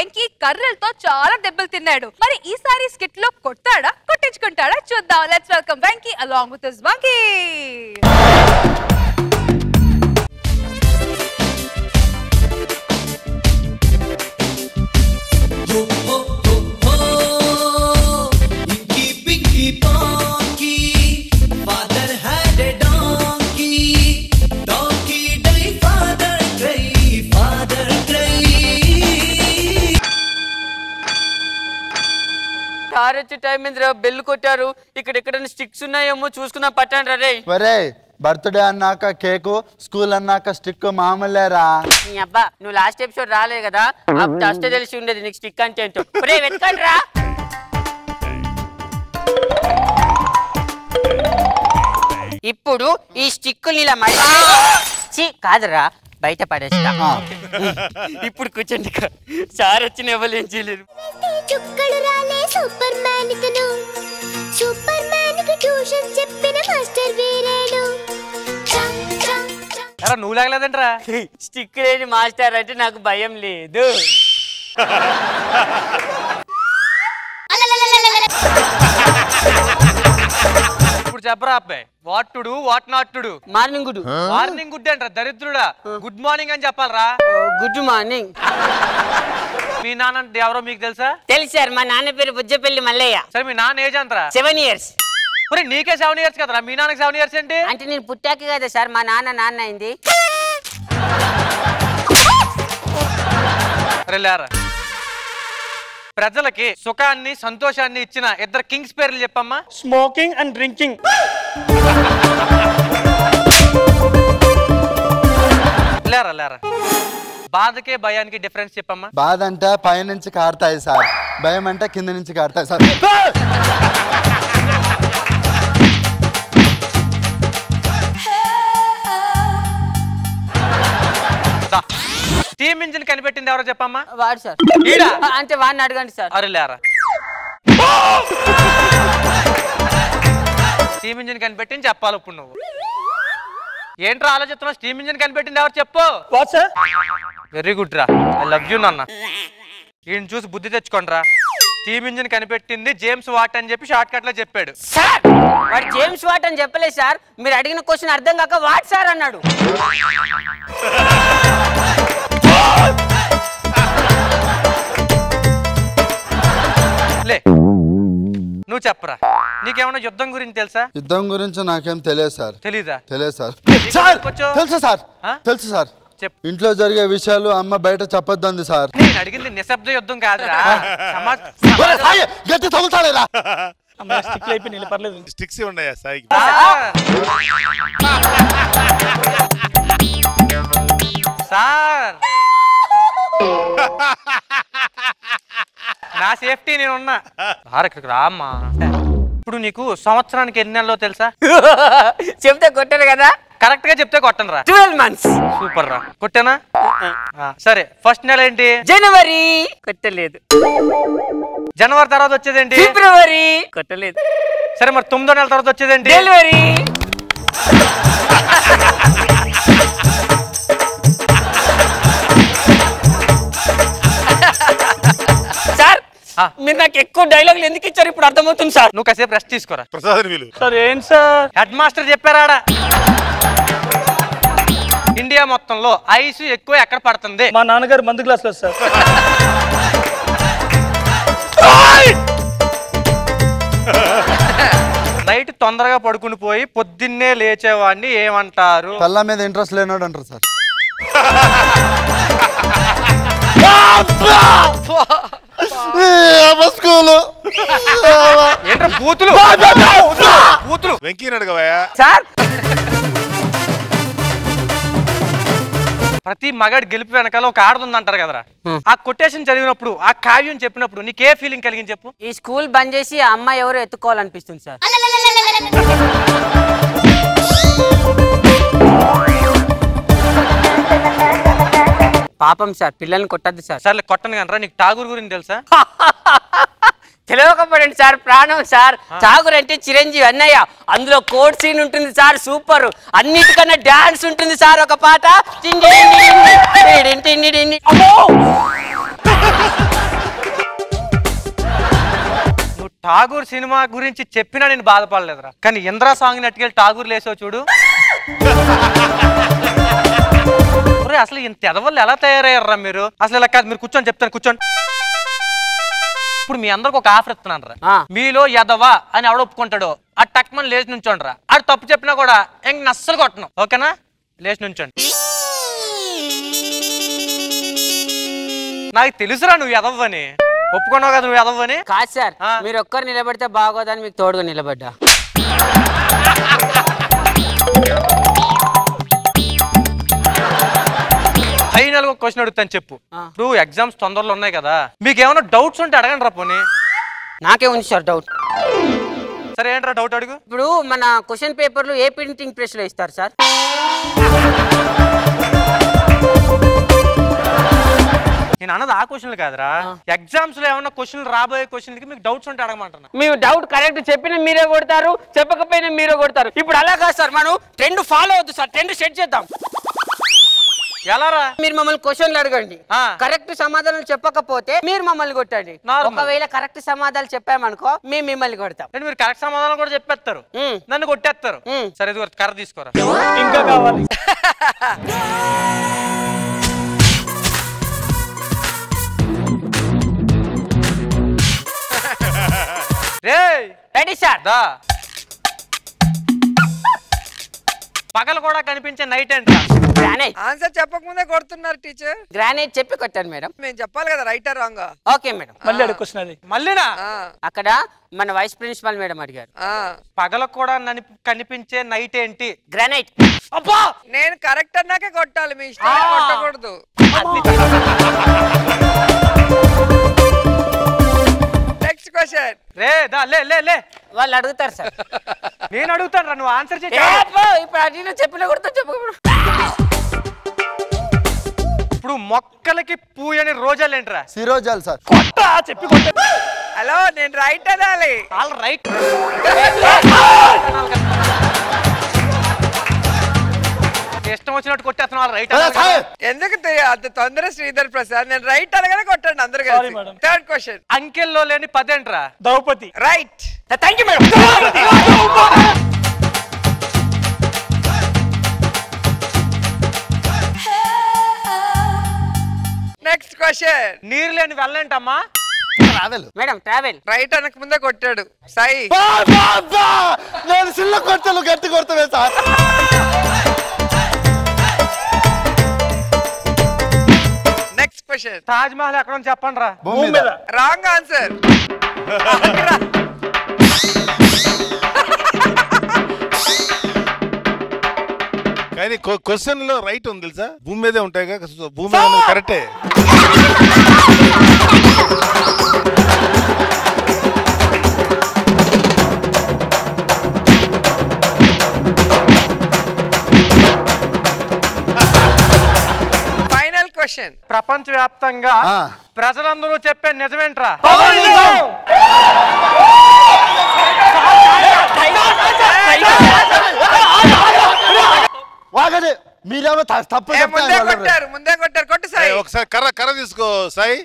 వెంకీ కర్రలతో చాలా దెబ్బలు తిన్నాడు. మరి ఈసారి స్కిట్ లో కొట్టాడా కొట్టించుకుంటాడా చూద్దాం. Let's welcome Venky along with his monkey. వచ్చే టైం ఏంద్రా బెల్ కొట్టారు. ఇక్కడ స్టిక్స్ ఉన్నాయేమో చూసుకున్నా పట్టండి రే. ఒరే బర్త్డే అన్నాక కేకు, స్కూల్ అన్నాక స్టిక్ మామూలేరా. నీ అబ్బా నువ్వు లాస్ట్ ఎపిసోడ్ రాలేదు కదా, ఫస్ట్ తెలిసి ఉండేది నీకు స్టిక్ అంటే ఏంటో. వెతకండి రా. ఇప్పుడు ఈ స్టిక్కులు ఇలా మళ్ళీ కాదురా బయట పడేస్తా. ఇప్పుడు కూర్చోండి. సార్ వచ్చిన ఎవరు ఏం చేయలేరు. నువ్వు లాగలేదంటరా. స్టిక్ లేని మాస్టర్ అంటే నాకు భయం లేదు. ఇప్పుడు చెప్పరా అబ్బాయి, what to do what not to do. Morning good. Morning good అంటారా దరిద్రుడా. గుడ్ మార్నింగ్ అని చెప్పాలరా. Good morning. మీ నాన్న ఎవరో మీకు తెలుసా? తెలుసు సార్, మా నాన్న పేరు బుజ్జపల్లి మల్లయ్య. సరే మీ నాన్న ఏజ్ అంతరా? 7 years. మరి నీకే 7 years కదరా, మీ నాన్నకి 7 years ఏంటి? అంటే నేను పుట్టాక కదా సార్ మా నాన్న అయింది. ప్రజలకి సుఖాన్ని సంతోషాన్ని ఇచ్చిన ఇద్దరు కింగ్స్ పేర్లు చెప్పమ్మా. Smoking and drinking. లేరా బాధకే భయానికి డిఫరెన్స్ చెప్పమ్మా. బాధ అంటే పైనుంచి కారుతాయి సార్, భయం అంటే కింద నుంచి కారుతాయి సార్. స్టీమ్ ఇంజిన్ కనిపెట్టింది ఎవరో చెప్పమ్మా. వాడు సార్. అంటే వాడిని అడగండి సార్. అరే లేరా. స్టీమ్ ఇంజిన్ కనిపెట్టింది చెప్పాలి. ఇప్పుడు నువ్వు ఏంట్రా ఆలోచిస్తున్నావు? స్టీమ్ ఇంజిన్ కనిపెట్టింది ఎవరు చెప్పు. వెరీ గుడ్ రా, ఐ లవ్ యూ నాన్న. ఈయన చూసి బుద్ధి తెచ్చుకోండి రా. స్టీమ్ ఇంజిన్ కనిపెట్టింది జేమ్స్ వాట్ అని చెప్పి షార్ట్ కట్ లో చెప్పాడు సార్. వాడు జేమ్స్ వాట్ అని చెప్పలేదు సార్, మీరు అడిగిన క్వశ్చన్ అర్థం కాక వాట్ సార్ అన్నాడు. లే నువ్వు చెప్పరా, నీకేమన్నా యుద్ధం గురించి తెలుసా? యుద్ధం గురించి నాకేం తెలియదు సార్. తెలీదా? తెలియదు సార్. తెలుసు సార్, తెలుసు సార్. ఇంట్లో జరిగే విషయాలు అమ్మ బయట చెప్పొద్దంది సార్. నేను అడిగింది నిశ్శబ్ద యుద్ధం కాదురా. గట్టి తగులుతాడేరా. స్టిక్స్ ఉన్నాయా సాయి? సార్ నా సేఫ్టీ నేను ఉన్నా. ఇక్కడికి రామ్మా. ఇప్పుడు నీకు సంవత్సరానికి ఎన్ని నెలలో తెలుసా? చెప్తే కొట్టారు కదా. కరెక్ట్ గా చెప్తే కొట్టను రా. 12 months. సూపర్ రా. కొట్టానా? సరే ఫస్ట్ నెల ఏంటి? జనవరి. కొట్టలేదు. జనవరి తర్వాత వచ్చేదేంటి? ఫిబ్రవరి. కొట్టలేదు. సరే మరి 9వ నెల తర్వాత వచ్చేదేంటి? డెలివరీ. సార్ మీరు నాకు ఎక్కువ డైలాగులు ఎందుకు ఇచ్చారు ఇప్పుడు అర్థమవుతుంది సార్. నువ్వు కాసేపు రెస్ట్ తీసుకోరా. ప్రసాద్ వీలు సార్ ఏంటి సార్? హెడ్ మాస్టర్ చెప్పారాడా ఇండియా మొత్తంలో ఐస్ ఎక్కువ ఎక్కడ పడుతుంది? మా నాన్నగారు మందు గ్లాస్ లో సార్. నైట్ తొందరగా పడుకుని పోయి పొద్దున్నే లేచేవాడిని ఏమంటారు? పళ్ళ మీద ఇంట్రెస్ట్ లేనోడు అంటారు సార్. ఏంట్రా బూతులు బూతులు? వెంకీ అడగవయ్యా సార్. ప్రతి మగాడి గెలుపు వెనకాల ఒక ఆడదుంది అంటారు కదరా. ఆ కొటేషన్ చదివినప్పుడు ఆ కావ్యం చెప్పినప్పుడు నీకే ఫీలింగ్ కలిగింది చెప్పు. ఈ స్కూల్ బంద్ చేసి ఆ అమ్మాయి ఎవరో ఎత్తుకోవాలనిపిస్తుంది సార్. పాపం సార్, పిల్లల్ని కొట్టద్దు సార్. సర్లే కొట్టను కనరా. నీకు ఠాగూర్ గురించి తెలుసా? తెలియకపోయింది సార్, ప్రాణం సార్. ఠాగూర్ అంటే చిరంజీవి అన్నయ్య. అందులో కోడ్ సీన్ ఉంటుంది సార్, సూపర్. అన్నిటికన్నా డాన్స్ ఉంటుంది సార్. ఒక పాట నువ్వు ఠాగూర్ సినిమా గురించి చెప్పినా నేను బాధపడలేదురా, కానీ ఇంద్రా సాంగ్ నెట్టుకెళ్ళి ఠాగూర్ లేసావు చూడు. అసలు ఇంత ఎదవల్లు ఎలా తయారయ్యారా మీరు? అసలు ఇలా కాదు, మీరు కూర్చొని చెప్తాను, కూర్చోండి. ఇప్పుడు మీ అందరికి ఒక ఆఫర్ ఇస్తున్నాను రా, మీలో ఎదవా అని ఎవడ ఒప్పుకుంటాడో ఆ టక్మని లేచి నుంచోండి రా. అది తప్పు చెప్పినా కూడా ఇంక నస్సలు కొట్టను, ఓకేనా? లేచి నుంచోండి. నాకు తెలుసురా నువ్వు ఎదవ్వని, ఒప్పుకున్నావు కదా నువ్వు ఎదవ్వని. కాదు సార్, మీరు ఒక్కరు నిలబడితే బాగోదని మీకు తోడుగా నిలబడ్డా. ఫైనల్ గా క్వశ్చన్ అడుగుతాను, చెప్పు. ఇప్పుడు ఎగ్జామ్స్ తొందరలో ఉన్నాయి కదా, మీకు ఏమైనా డౌట్స్ ఉంటే అడగండి రా పోనీ. నాకే ఉంది సార్ డౌట్. సరే ఏంట్రా డౌట్ అడుగు. ఇప్పుడు మన క్వశ్చన్ పేపర్లు ఏ ప్రింటింగ్ ప్రెస్ లో ఇస్తారు సార్? నేను అన్నది ఆ క్వశ్చన్లు కాదురా, ఎగ్జామ్స్ లో ఏమన్నా క్వశ్చన్లు రాబోయే క్వశ్చన్లకి మీకు డౌట్స్ ఉంటే అడగమంటున్నా. మేము డౌట్ కరెక్ట్ చెప్పినా మీరే కొడతారు, చెప్పకపోయినా మీరే కొడతారు. ఇప్పుడు అలా కాదు సార్, మనం ట్రెండ్ ఫాలో అవుతుంది సార్, ట్రెండ్ సెట్ చేద్దాం. ఎలా రా? మీరు మమ్మల్ని క్వశ్చన్లు అడగండి, కరెక్ట్ సమాధానం చెప్పకపోతే మీరు మమ్మల్ని కొట్టండి. ఒకవేళ కరెక్ట్ సమాధానం చెప్పామనుకో మేము మిమ్మల్ని కొడతాం. మీరు కరెక్ట్ సమాధానం కూడా చెప్పేస్తారు, నన్ను కొట్టేస్తారు. సరే కర్ర తీసుకోరా. ఇంకా కావాలి. Ready sir. దా పగలు కూడా కనిపించే నైట్ ఏంట్రా? గ్రానైట్. ఆన్సర్ చెప్పకముందే కొడుతున్నారు టీచర్. గ్రానైట్ చెప్పి కొట్టాను మేడం. మేము చెప్పాలి కదా రైటా రాంగ్. Okay madam. మళ్ళీ అడుక్కొస్తున్న అది. మళ్ళీనా? అక్కడ మన వైస్ ప్రిన్సిపల్ మేడం అడిగారు. పగల కూడా కనిపించే నైట్ ఏంటి? గ్రానైట్. అబ్బా నేను కరెక్ట్ అన్నాకే కొట్టాలి, మీ ఇష్టం కొట్టకూడదు. Next question. రే దా లే లే లే. వాళ్ళు అడుగుతారు సార్. నేను అడుగుతాను రా, నువ్వు ఆన్సర్ చేయి. ఇప్పుడు అడిగిన చెప్పిన కూడా చెప్పకూడదు. ఇప్పుడు మొక్కలకి పూయని రోజాలు ఏంట్రా? సిరోజాలు సార్. చెప్పి కొట్ట. హలో, నేను రైట్ అనాలి. All right. ఇష్టం వచ్చినట్టు కొట్టేస్తున్నా రైట్. ఎందుకు అంత తొందర శ్రీధర్ ప్రసాద్? నేను రైట్ అనగానే కొట్టండి అందరు కలిసి. Third question. అంకెల్లో లేని పదేంట్రా? Draupadi. Right. Thank you madam. Next question. నీరు లేని వెళ్ళేంటమ్మా? ట్రావెల్. Madam travel. రైట్ అనక ముందే కొట్టాడు సాయి. నేను సిల్ల కొట్టాను, గట్టి కొడతావే sir. Next question. Taj Mahal ఎక్కడ ఉంది చెప్పండి రా. భూమి మీద. Wrong answer. కానీ క్వశ్చన్ లో రైట్ ఉంది తెలుసా, భూమి మీదే ఉంటాయి కదా, భూమి మీద కరెక్టే. Final question. ప్రపంచవ్యాప్తంగా ప్రజలందరూ చెప్పే నిజమేంట్రా? వాగదే మీరేమో తప్పు ముందే కొట్టారు, ముందే కొట్టారు. కొట్టు సాయి. ఒకసారి కర్ర తీసుకో సాయి.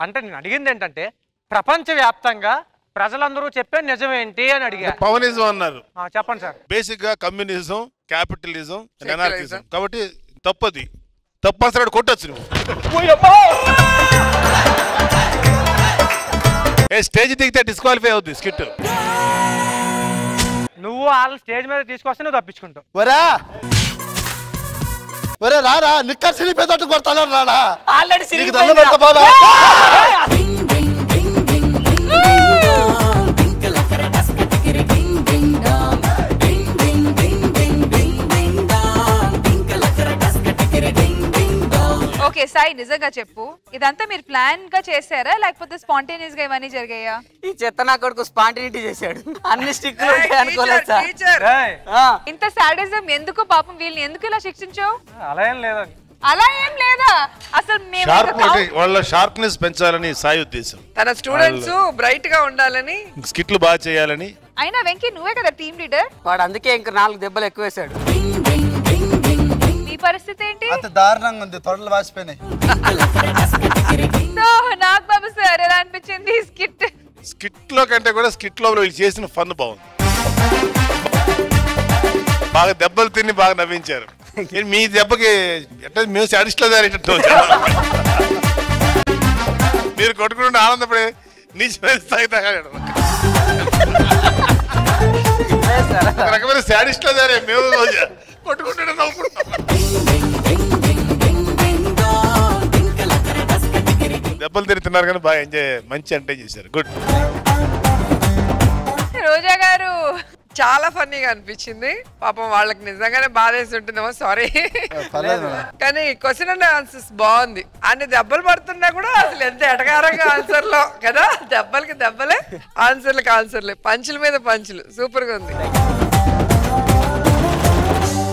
అంటే నేను అడిగింది ఏంటంటే ప్రపంచవ్యాప్తంగా ప్రజలందరూ చెప్పే నిజమేంటి అని అడిగా. పవనిజం అన్నారు. చెప్పండి సార్. బేసిక్ గా కమ్యూనిజం, క్యాపిటలిజం, ఎనార్కిజం. కాబట్టి తప్పది. తప్పనిసరి కొట్టచ్చు నువ్వు. స్టేజ్ దిగితే డిస్క్వాలిఫై అవుద్ది స్కిట్. నువ్వు వాళ్ళ స్టేజ్ మీద తీసుకొస్తే నువ్వు తప్పించుకుంటావు. ఒరే రారా, నిక్కర్ సిలిపేదట్టు కొడతాను రాడా. ఆల్రెడీ ఓకే సాయి, నిజంగా చెప్పు, ఇదంతా మీరు ప్లాన్ గా చేశారా లేకపోతే స్పాంటేనియస్ గా ఇవన్నీ జరిగాయా? ఈ చెత్త నా కొడుకు స్పాంటేనిటీ చేశాడు. అన్ని స్టిక్లు అనుకోలేదు సార్. ఇంత సాడిజం ఎందుకు? పాపం వీళ్ళని ఎందుకు ఇలా శిక్షించావు? అలా ఏం లేదండి. అలా ఏం లేదా అసలు. మేము వాళ్ళ షార్ప్నెస్ పెంచాలని సాయి ఉద్దేశం. తన స్టూడెంట్స్ బ్రైట్ గా ఉండాలని, స్కిట్లు బాగా చేయాలని. అయినా వెంకీ నువ్వే కదా టీమ్ లీడర్. వాడు అందుకే ఇంకా 4 దెబ్బలు ఎక్కువ వేశాడు. మీ పరిస్థితి ఏంటి? అంత దారుణంగా ఉంది, తొడలు వాసిపోయినాయి. సో నాగబాబు సార్ ఎలా అనిపించింది స్కిట్? స్కిట్ లో కంటే కూడా స్కిట్ లో వీళ్ళు చేసిన ఫన్ బాగుంది. బాగా దెబ్బలు తిని బాగా నవ్వించారు. మీ దెబ్బకి ఎట్లా మేము సాడిస్ట్ లో తయారైనట్టు మీరు కొట్టుకుంటే ఆనందపడే నీచమైన స్థాయి తగ్గలేదు. ఒక రకమైన సాడిస్ట్ లో తయారై మేము కొట్టుకుంటే నవ్వుకుంటాం. దెబ్బలు తిరుగుతున్నారు కానీ బాగా ఎంజాయ్, మంచి ఎంజాయ్ చేశారు. గుడ్. రోజా గారు చాలా ఫన్నీగా అనిపించింది. పాపం వాళ్ళకి నిజంగానే బాధేసి ఉంటుందేమో, సారీ. కానీ క్వశ్చన్ అండ్ ఆన్సర్స్ బాగుంది. అన్ని దెబ్బలు పడుతున్నా కూడా అసలు ఎంత ఎటకారంగా ఆన్సర్ లో కదా, దెబ్బలకి దెబ్బలే, ఆన్సర్లకి ఆన్సర్లే, పంచుల మీద పంచులు, సూపర్ గా ఉంది.